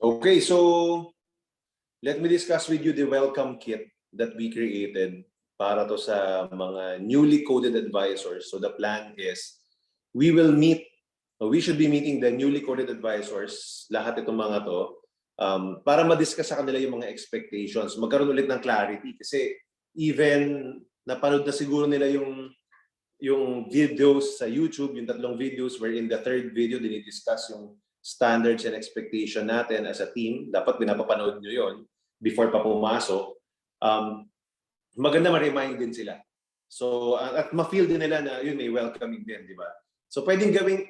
Okay, so let me discuss with you the welcome kit that we created para to sa mga newly coded advisors. So the plan is we should be meeting the newly coded advisors, lahat itong mga to, para ma-discuss sa kanila yung mga expectations. Magkaroon ulit ng clarity kasi even napanood na siguro nila yung videos sa YouTube, yung 3 videos wherein the 3rd video dinidiscuss yung standards and expectation natin as a team. Dapat pinapapanood nyo yon before pa pumasok. Maganda ma-remind din sila. So, at ma-feel din nila na yun may welcoming din, di ba? So, pwede rin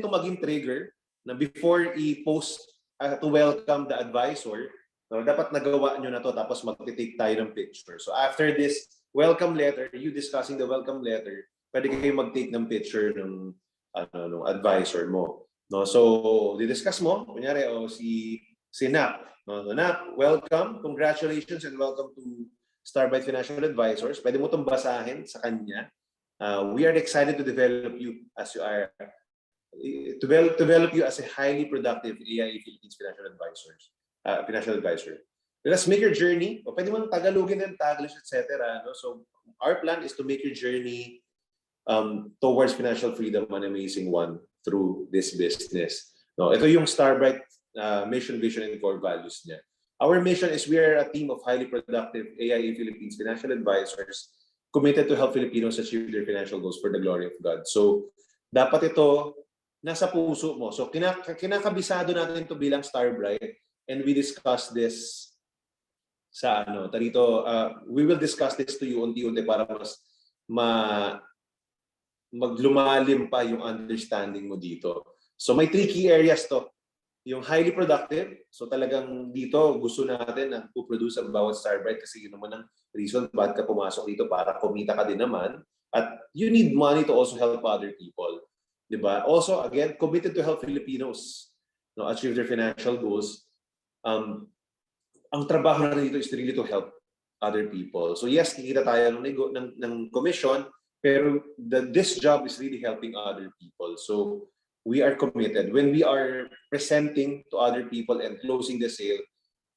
itong maging trigger na before i-post to welcome the advisor, dapat nagawa nyo na to tapos mag-take tayo ng picture. So, after this welcome letter, you discussing the welcome letter, pwede kayo mag-take ng picture ng advisor mo. No, so di-discuss mo, kunyari si Nap. No, Nap, welcome, congratulations and welcome to Starbright Financial Advisors. Pwede mo itong basahin sa kanya. We are excited to develop you as you are develop you as a highly productive AIA Philippines financial advisor. Let's make your journey. O pwede mo Tagalogin and Taglish, etc. No? So our plan is to make your journey towards financial freedom an amazing one through this business. No, ito yung Starbright mission, vision, and core values niya. Our mission is we are a team of highly productive AIA Philippines financial advisors committed to help Filipinos achieve their financial goals for the glory of God. So, dapat ito nasa puso mo. So, kinakabisado natin ito bilang Starbright and we discuss this sa we will discuss this to you unti-unti para mas maglumalim pa yung understanding mo dito. So may 3 key areas to. Yung highly productive, so talagang dito gusto natin na to-produce ang bawat Starbright kasi yun naman ang reason bakit ka pumasok dito para kumita ka din naman. At you need money to also help other people. Diba? Also, again, committed to help Filipinos achieve their financial goals. Ang trabaho natin dito is really to help other people. So yes, kikita tayo ng commission, pero this job is really helping other people. So we are committed. When we are presenting to other people and closing the sale,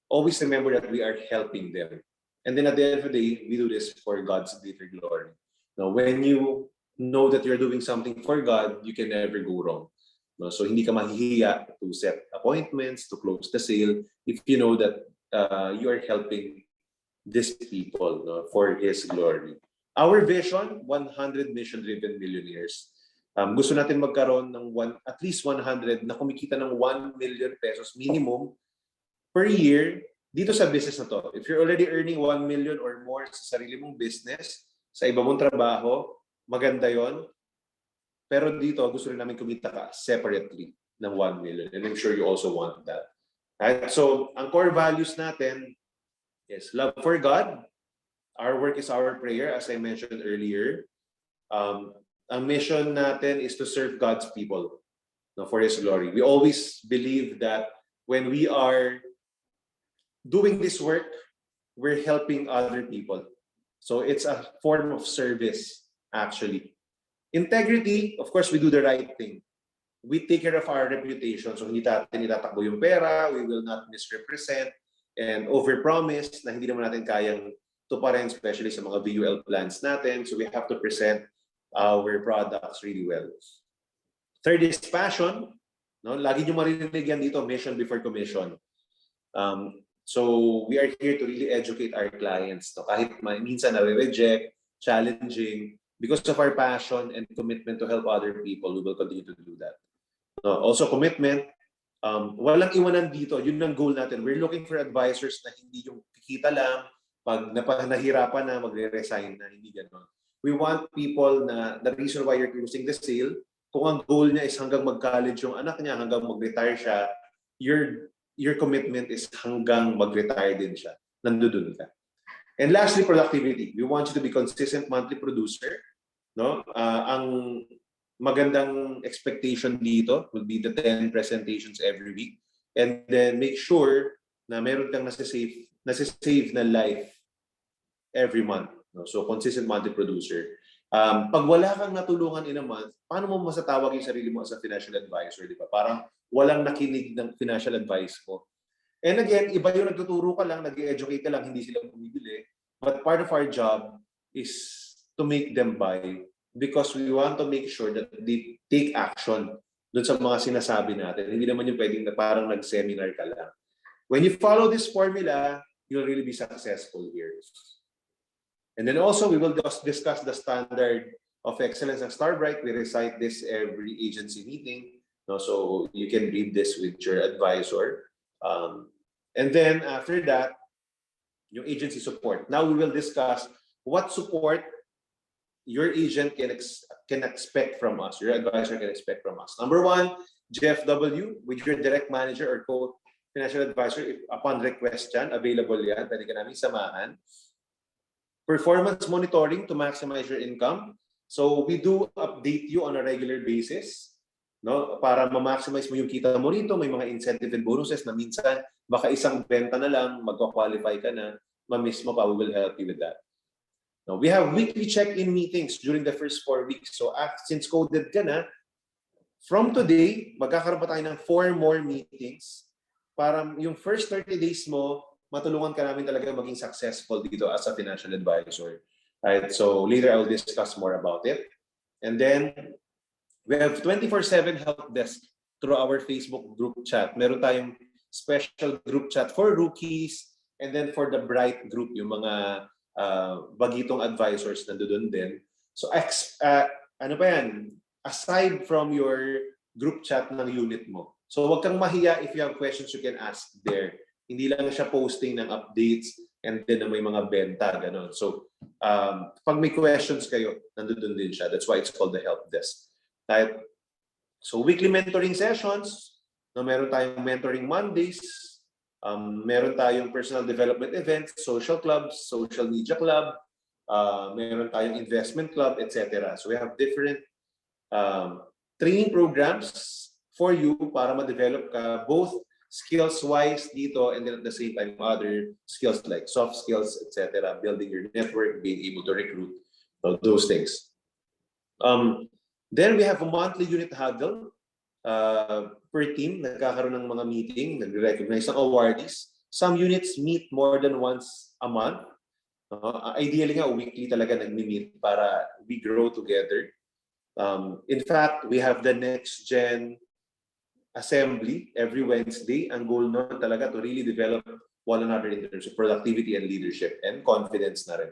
always remember that we are helping them. And then at the end of the day, we do this for God's greater glory. Now, when you know that you're doing something for God, you can never go wrong. No? So hindi ka mahihiya to set appointments, to close the sale, if you know that you are helping these people for His glory. Our vision, 100 mission-driven millionaires. Gusto natin magkaroon ng at least 100 na kumikita ng 1 million pesos minimum per year dito sa business na to. If you're already earning 1 million or more sa sarili mong business, sa iba mong trabaho, maganda yon. Pero dito, gusto rin namin kumita ka separately ng 1 million. And I'm sure you also want that. Right? So, ang core values natin is love for God. Our work is our prayer, as I mentioned earlier. Ang mission natin is to serve God's people for His glory. We always believe that when we are doing this work, we're helping other people. So it's a form of service, actually. Integrity, of course, we do the right thing. We take care of our reputation. So hindi natin itatakbo yung pera, we will not misrepresent and overpromise na hindi naman natin kayang tuparin, especially sa mga VUL plans natin. So we have to present our products really well. Third is passion. Lagi nyo marinig yan dito, mission before commission. So we are here to really educate our clients. Kahit minsan na-reject, challenging, because of our passion and commitment to help other people, we will continue to do that. Also commitment. Walang iwanan dito. Yun ang goal natin. We're looking for advisors na hindi yung kikita lang, pag nahirapan na, magre-resign na, hindi gano'n. We want people na the reason why you're closing the sale, kung ang goal niya is hanggang mag-college yung anak niya, hanggang mag-retire siya, your commitment is hanggang mag-retire din siya. Nandun ka. And lastly, productivity. We want you to be consistent monthly producer. Ang magandang expectation dito will be the 10 presentations every week. And then make sure na meron kang nasa-save na life every month. So consistent monthly producer. Pag wala kang natulungan in a month, paano mo masatawag yung sarili mo as a financial advisor, di ba? Parang walang nakinig ng financial advice mo. And again, iba yung nagtuturo ka lang, nag-educate ka lang, hindi sila bumibili. But part of our job is to make them buy because we want to make sure that they take action dun sa mga sinasabi natin. Hindi naman yung pwedeng na parang nag-seminar ka lang. When you follow this formula, you'll really be successful here. And then also, we will discuss the standard of excellence at Starbright. We recite this every agency meeting. So you can read this with your advisor. And then after that, yung agency support. Now we will discuss what support your agent can expect from us, your advisor can expect from us. Number one, GFW with your direct manager or co-financial advisor. If upon request yan, available yan, pwede ka namin samahan. Performance monitoring to maximize your income. So we do update you on a regular basis, no? Para ma-maximize mo yung kita mo rito, may mga incentive and bonuses na minsan baka isang benta na lang, magka-qualify ka na, ma-miss mo pa, we will help you with that. Now, we have weekly check-in meetings during the first 4 weeks. So since coded ka na, from today, magkakaroon pa tayo ng 4 more meetings para yung first 30 days mo, matulungan ka namin talaga maging successful dito as a financial advisor. Right? So later I will discuss more about it. And then we have 24/7 help desk through our Facebook group chat. Meron tayong special group chat for rookies and then for the bright group, yung mga bagitong advisors na doon din. So ano pa yan? Aside from your group chat ng unit mo. So wag kang mahiya if you have questions you can ask there. Hindi lang siya posting ng updates and then may mga benta, gano'n. So, pag may questions kayo, nandun din siya. That's why it's called the help desk. Right? So, weekly mentoring sessions. No, meron tayong mentoring Mondays. Meron tayong personal development events, social clubs, social media club. Meron tayong investment club, etc. So, we have different training programs for you para ma-develop ka both skills-wise dito and then at the same time other skills like soft skills, etc. Building your network, being able to recruit, those things. Then we have a monthly unit huddle per team. Nagkakaroon ng mga meeting, nag-recognize ng awardees. Some units meet more than once a month. Ideally nga, weekly talaga nag-meet para we grow together. In fact, we have the next gen assembly every Wednesday. Ang goal nun talaga to really develop one another in terms of productivity and leadership and confidence na rin.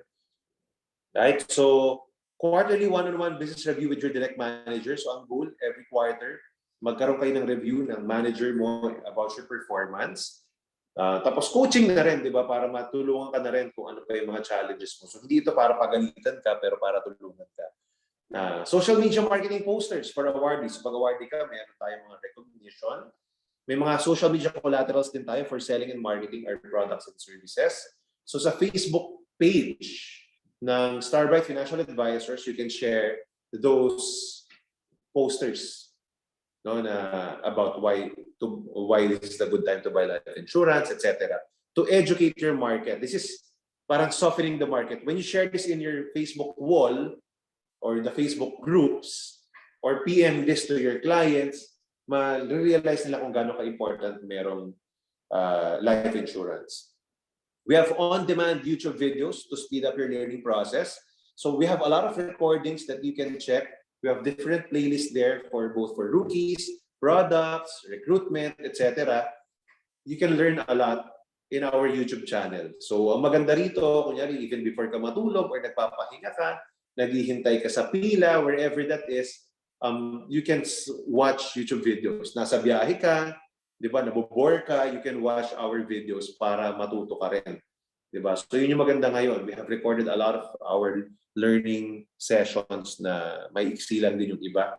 Right? So, quarterly one-on-one business review with your direct manager. So, ang goal every quarter, magkaroon kayo ng review ng manager mo about your performance. Tapos coaching na rin, di ba? Para matulungan ka na rin kung ano pa yung mga challenges mo. So, hindi ito para pagalitan ka, pero para tulungan ka. Social media marketing posters for awardees. Pag awardee ka, meron tayong mga recognition. May mga social media collaterals din tayo for selling and marketing our products and services. So sa Facebook page ng Starbright Financial Advisors, you can share those posters, no, na about why this is a good time to buy life insurance, etc. To educate your market. This is parang softening the market. When you share this in your Facebook wall, or the Facebook groups, or PM this to your clients, ma-realize nila kung gaano ka-important merong life insurance. We have on-demand YouTube videos to speed up your learning process. So we have a lot of recordings that you can check. We have different playlists there for both for rookies, products, recruitment, etc. You can learn a lot in our YouTube channel. So ang maganda rito, kunyari, even before ka matulog or nagpapahinga ka, naghihintay ka sa pila, wherever that is, you can watch YouTube videos. Nasa biyahe ka, di ba, nabobore ka, you can watch our videos para matuto ka rin. Di ba? So yun yung maganda ngayon. We have recorded a lot of our learning sessions na may iksilan din yung iba.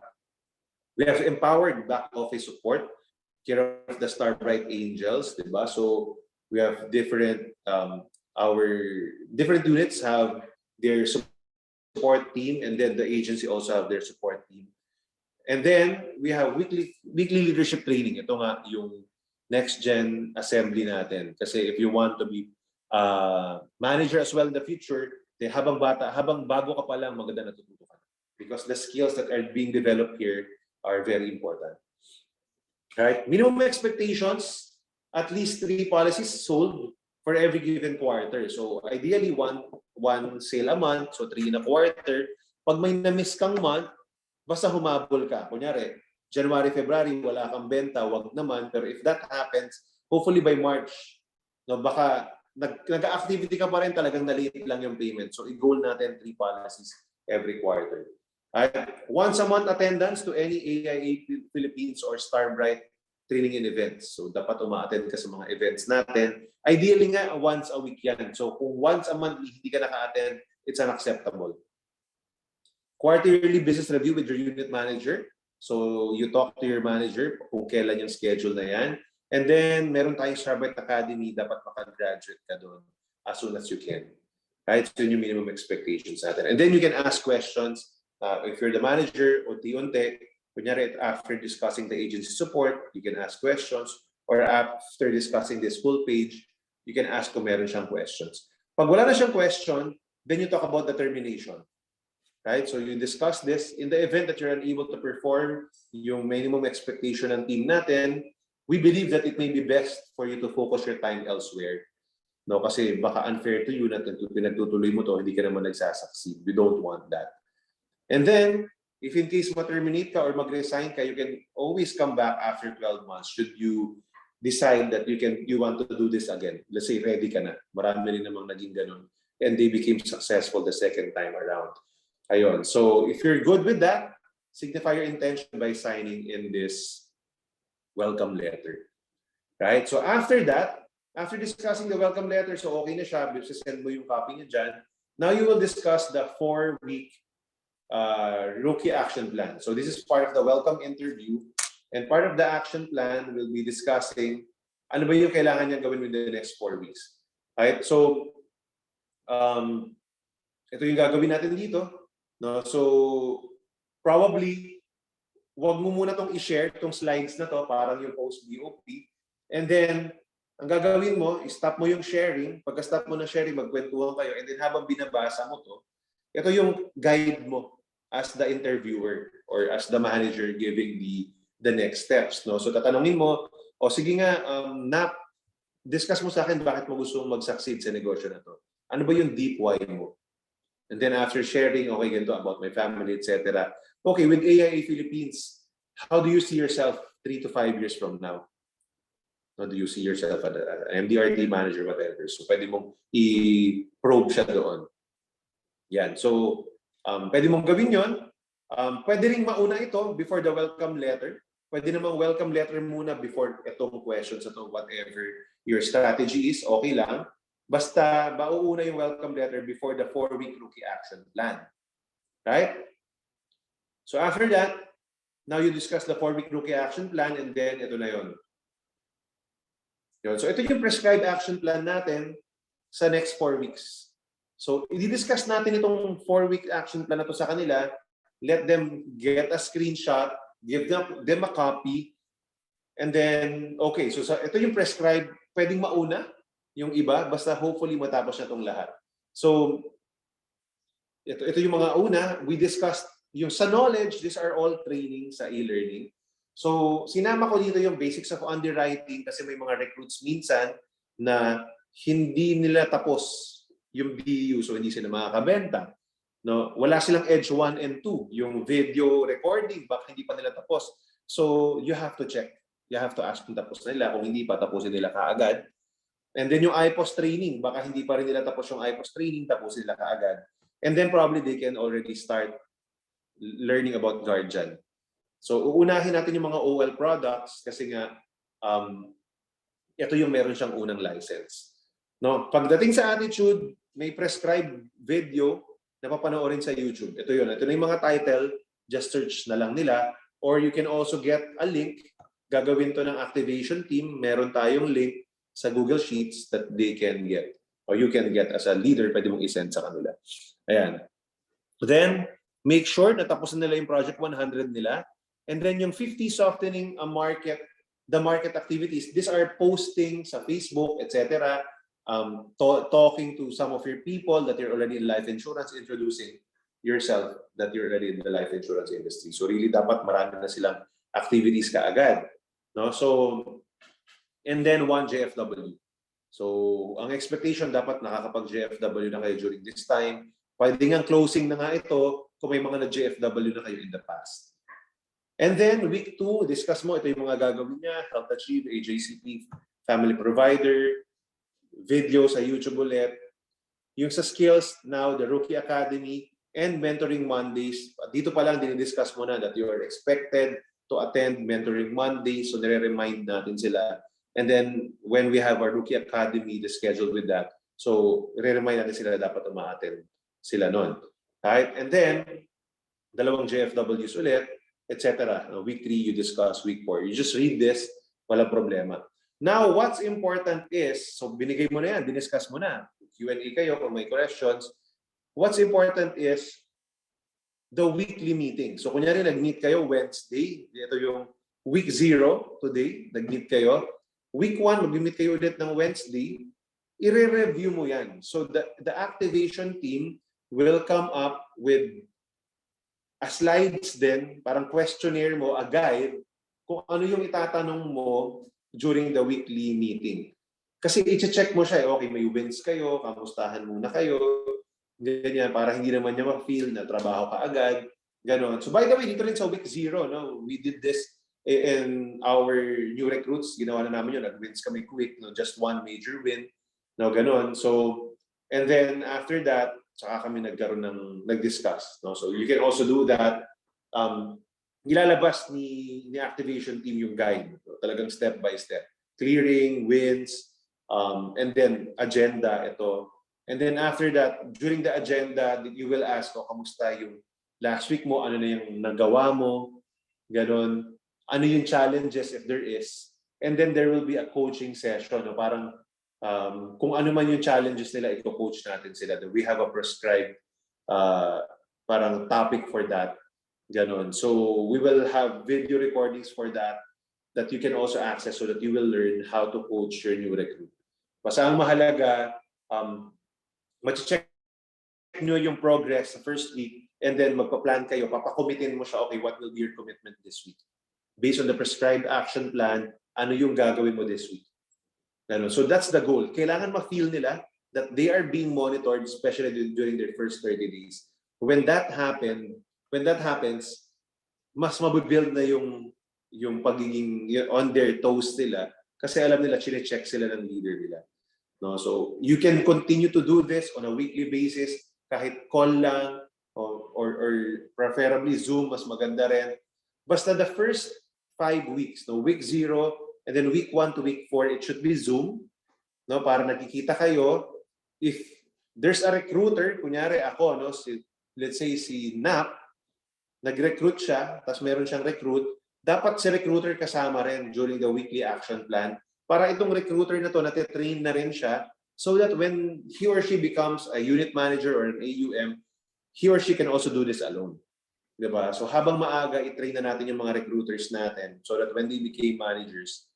We have empowered back office support, care of the Starbright Angels, di ba? So we have different, our different units have their support team, and then the agency also have their support team. And then we have weekly leadership training. Ito nga yung next gen assembly natin. Kasi if you want to be manager as well in the future, habang bago ka pa lang, maganda natututo ka. because the skills that are being developed here are very important. Right? Minimum expectations, at least 3 policies sold for every given quarter. So ideally, one sale a month, so 3 in a quarter. Pag may na-miss kang month, basta humabol ka. Kunyari, January, February, wala kang benta, wag naman. Pero if that happens, hopefully by March, no, baka nag-activity ka pa rin, talagang na-late lang yung payment. So i-goal natin 3 policies every quarter. Right? Once a month attendance to any AIA Philippines or Starbright training and events. So dapat uma-attend ka sa mga events natin. Ideally nga, once a week yan. So kung once a month hindi ka naka-attend, it's unacceptable. Quarterly business review with your unit manager. So you talk to your manager kung kailan yung schedule na yan. And then meron tayong Starbright Academy, dapat makagraduate ka doon as soon as you can. Right? So yun yung minimum expectations natin. And then you can ask questions. If you're the manager, unti-unti, kunyari, after discussing the agency support, you can ask questions. Or after discussing the school page, you can ask kung meron siyang questions. Pag wala na siyang question, then you talk about the termination. Right? So you discuss this. In the event that you're unable to perform yung minimum expectation ng team natin, we believe that it may be best for you to focus your time elsewhere. No, kasi baka unfair to you na pinagtutuloy mo to, hindi ka naman nagsasucceed. We don't want that. And then, if in case ma-terminate ka or mag-resign ka, you can always come back after 12 months should you decide that you want to do this again. Let's say ready ka na. Marami rin namang naging ganun. And they became successful the second time around. Ayun. So, if you're good with that, signify your intention by signing in this welcome letter. Right? So, after that, after discussing the welcome letter, so okay na siya, send mo yung copy niya dyan. Now, you will discuss the 4-week rookie action plan. So this is part of the welcome interview, and part of the action plan will be discussing ano ba yung kailangan niya gawin within the next 4 weeks. Right? So ito yung gagawin natin dito. No? So probably wag mo muna tong i-share tong slides na to, parang yung post BOP. And then ang gagawin mo, stop mo yung sharing. Pagka-stop mo na sharing, magkwentuhan kayo. And then habang binabasa mo to, ito yung guide mo as the interviewer or as the manager giving the next steps. No? So tatanungin mo, o sige nga, discuss mo sa akin bakit mo gusto mag-succeed sa negosyo na to. Ano ba yung deep why mo? And then after sharing, okay, ganito about my family, etc. Okay, with AIA Philippines, how do you see yourself 3 to 5 years from now? How do you see yourself as an MDRT manager, whatever? So pwede mong i-probe siya doon. Yan. So, pwede mong gawin yon. Pwede ring mauna ito before the welcome letter. Pwede namang welcome letter muna before itong questions ito, whatever your strategy is, okay lang. Basta mauuna yung welcome letter before the 4-week rookie action plan. Right? So after that, now you discuss the 4-week rookie action plan, and then ito na yon. So ito yung prescribed action plan natin sa next 4 weeks. So, i-discuss natin itong 4-week action plan na to sa kanila. Let them get a screenshot, give them a copy, and then, okay, so ito yung prescribed, pwedeng mauna yung iba, basta hopefully matapos na itong lahat. So, ito yung mga una, we discussed yung sa knowledge, these are all training sa e-learning. So, sinama ko dito yung basics of underwriting kasi may mga recruits minsan na hindi nila tapos yung BU, so hindi sila makakabenta. No? Wala silang edge 1 and 2. Yung video recording, baka hindi pa nila tapos. So, you have to check. You have to ask kung tapos na nila. Kung hindi pa, tapusin nila kaagad. And then yung IPOS training, baka hindi pa rin nila tapos yung IPOS training, tapusin nila kaagad. And then probably they can already start learning about Guardian. So, uunahin natin yung mga OL products kasi nga, ito yung meron siyang unang license. No, pagdating sa attitude, may prescribed video na papanoorin sa YouTube. Ito yun. Ito na yung mga title. Just search na lang nila. Or you can also get a link. Gagawin to ng activation team. Meron tayong link sa Google Sheets that they can get. Or you can get as a leader. Pwede mong isend sa kanila. Ayan. Then, make sure na tapos na nila yung Project 100 nila. And then yung 50 softening a market, the market activities. These are posting sa Facebook, etc. Talking to some of your people that you're already in life insurance, introducing yourself that you're already in the life insurance industry. So really dapat marami na silang activities kaagad. No? So, and then one JFW. So, ang expectation dapat nakakapag-JFW na kayo during this time. Pwede nga closing na nga ito kung may mga na-JFW na kayo in the past. And then, week 2, discuss mo, ito yung mga gagawin niya, Health Achieve, AJCP, Family Provider, video sa YouTube ulit. Yung sa skills, now, the Rookie Academy, and Mentoring Mondays. Dito pa lang dinidiscuss mo na that you are expected to attend Mentoring Mondays. So, nire-remind natin sila. And then, when we have our Rookie Academy, the schedule with that, so, nire-remind natin sila dapat umaattend sila nun. Right? And then, dalawang JFWs ulit, etc. Week 3, you discuss. Week 4, you just read this, walang problema. Now, what's important is, so binigay mo na yan, diniscuss mo na. Q&A kayo kung may questions. What's important is the weekly meeting. So, kunyari, nag-meet kayo Wednesday. Ito yung week 0 today. Nag-meet kayo. Week 1, mag-meet kayo ulit ng Wednesday. I-review mo yan. So, the activation team will come up with a slides din, parang questionnaire mo, a guide, kung ano yung itatanong mo during the weekly meeting. Kasi i-check mo siya, okay, may wins kayo, kamustahan muna kayo, ganyan, para hindi naman niya ma-feel na trabaho ka agad, gano'n. So by the way, dito rin sa week 0, no, we did this in our new recruits, ginawa na namin yun, nag-wins kami quick, no, just one major win, no, gano'n. So, and then after that, saka kami nag-discuss, no. So you can also do that. Nilalabas ni activation team yung guide, no? Talagang step by step. Clearing, wins, and then agenda, ito. And then after that, during the agenda, you will ask, kamusta yung last week mo, ano na yung nagawa mo, ganon. Ano yung challenges if there is. And then there will be a coaching session, no? Parang kung ano man yung challenges nila, i-coach natin sila. We have a prescribed parang topic for that. Ganon. So we will have video recordings for that you can also access so that you will learn how to coach your new recruit. Basta ang mahalaga, ma-check nyo yung progress sa first week and then magpa-plan kayo, papakommitin mo siya, okay, what will be your commitment this week? Based on the prescribed action plan, ano yung gagawin mo this week? So that's the goal. Kailangan ma-feel nila that they are being monitored, especially during their first 30 days. When that happens, mas mabibuild na yung pagiging on their toes nila kasi alam nila, chine-check sila ng leader nila. No? So you can continue to do this on a weekly basis, kahit call lang or preferably Zoom, mas maganda rin. Basta the first 5 weeks, no? Week 0 and then week 1 to week 4, it should be Zoom, no? Para nakikita kayo. If there's a recruiter, kunyari ako, no? Let's say si Nap, nag-recruit siya, tapos meron siyang recruit, dapat si recruiter kasama rin during the weekly action plan para itong recruiter na to, natitrain na rin siya so that when he or she becomes a unit manager or an AUM, he or she can also do this alone. Diba? So habang maaga, i-train na natin yung mga recruiters natin so that when they become managers,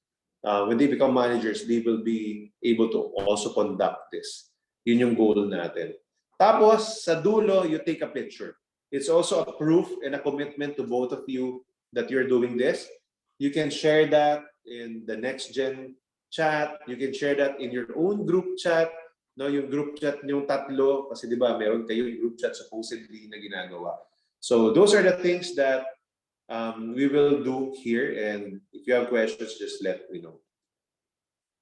they will be able to also conduct this. Yun yung goal natin. Tapos, sa dulo, you take a picture. It's also a proof and a commitment to both of you that you're doing this. You can share that in the next gen chat. You can share that in your own group chat. No, yung group chat yung tatlo kasi 'di ba, meron kayo yung group chat supposedly na ginagawa. So those are the things that we will do here, and if you have questions, just let me know.